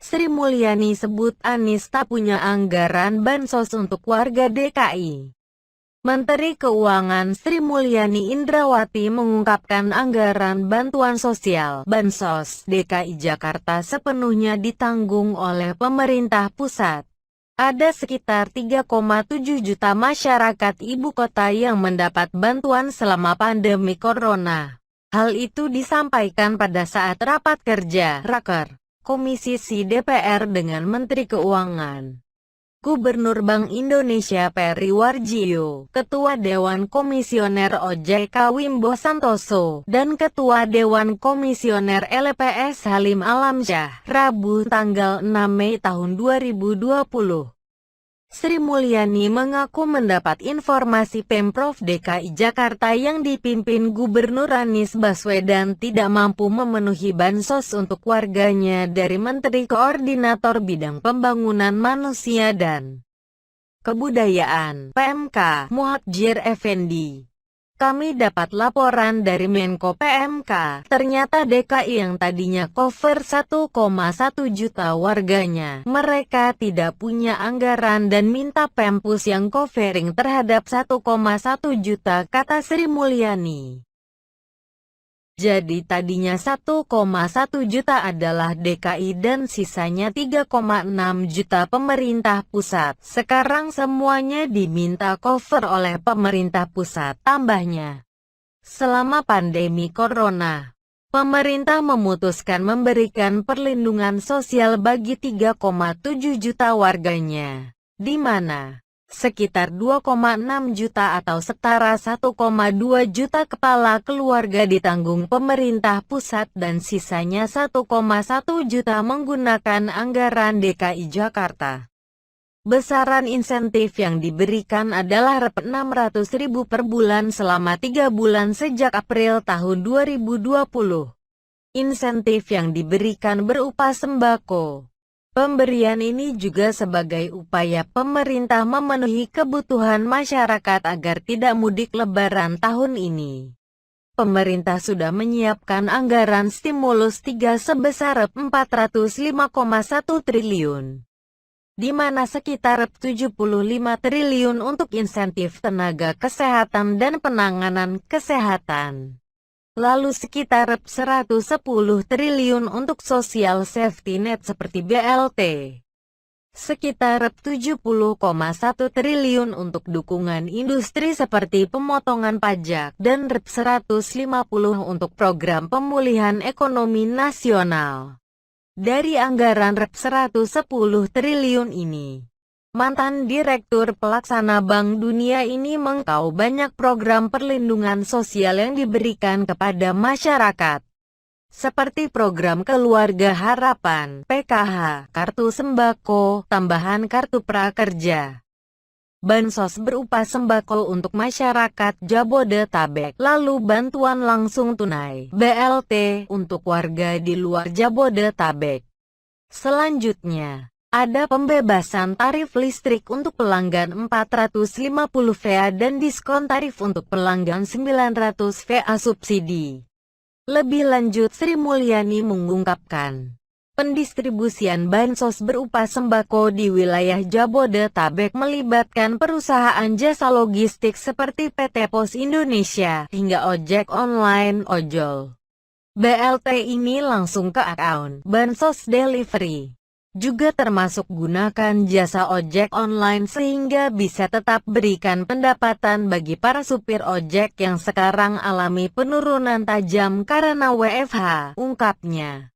Sri Mulyani sebut Anies tak punya anggaran bansos untuk warga DKI. Menteri Keuangan Sri Mulyani Indrawati mengungkapkan anggaran bantuan sosial (Bansos) DKI Jakarta sepenuhnya ditanggung oleh pemerintah pusat. Ada sekitar 3,7 juta masyarakat ibu kota yang mendapat bantuan selama pandemi corona. Hal itu disampaikan pada saat rapat kerja Raker Komisi Si DPR dengan Menteri Keuangan, Gubernur Bank Indonesia Peri Warjio, Ketua Dewan Komisioner OJK Wimbo Santoso, dan Ketua Dewan Komisioner LPS Halim Alamsyah, Rabu tanggal 6 Mei tahun 2020. Sri Mulyani mengaku mendapat informasi Pemprov DKI Jakarta yang dipimpin Gubernur Anies Baswedan tidak mampu memenuhi bansos untuk warganya dari Menteri Koordinator Bidang Pembangunan Manusia dan Kebudayaan (PMK) Muhadjir Effendi. Kami dapat laporan dari Menko PMK, ternyata DKI yang tadinya cover 1,1 juta warganya, mereka tidak punya anggaran dan minta Pempus yang covering terhadap 1,1 juta, kata Sri Mulyani. Jadi tadinya 1,1 juta adalah DKI dan sisanya 3,6 juta pemerintah pusat. Sekarang semuanya diminta cover oleh pemerintah pusat, tambahnya. Selama pandemi corona, pemerintah memutuskan memberikan perlindungan sosial bagi 3,7 juta warganya, di mana sekitar 2,6 juta atau setara 1,2 juta kepala keluarga ditanggung pemerintah pusat dan sisanya 1,1 juta menggunakan anggaran DKI Jakarta. Besaran insentif yang diberikan adalah Rp600.000 per bulan selama 3 bulan sejak April tahun 2020. Insentif yang diberikan berupa sembako. Pemberian ini juga sebagai upaya pemerintah memenuhi kebutuhan masyarakat agar tidak mudik Lebaran tahun ini. Pemerintah sudah menyiapkan anggaran stimulus 3 sebesar Rp405,1 triliun, di mana sekitar Rp75 triliun untuk insentif tenaga kesehatan dan penanganan kesehatan. Lalu sekitar Rp110 triliun untuk social safety net seperti BLT. Sekitar Rp70,1 triliun untuk dukungan industri seperti pemotongan pajak dan Rp150 untuk program pemulihan ekonomi nasional. Dari anggaran Rp110 triliun ini, mantan Direktur Pelaksana Bank Dunia ini mengatakan banyak program perlindungan sosial yang diberikan kepada masyarakat, seperti program Keluarga Harapan, PKH, Kartu Sembako, tambahan Kartu Prakerja, bansos berupa sembako untuk masyarakat Jabodetabek, lalu bantuan langsung tunai, BLT, untuk warga di luar Jabodetabek. Selanjutnya, ada pembebasan tarif listrik untuk pelanggan 450 VA dan diskon tarif untuk pelanggan 900 VA subsidi. Lebih lanjut, Sri Mulyani mengungkapkan, pendistribusian bansos berupa sembako di wilayah Jabodetabek melibatkan perusahaan jasa logistik seperti PT Pos Indonesia hingga ojek online ojol. BLT ini langsung ke akun bansos delivery. Juga termasuk gunakan jasa ojek online sehingga bisa tetap berikan pendapatan bagi para supir ojek yang sekarang alami penurunan tajam karena WFH, ungkapnya.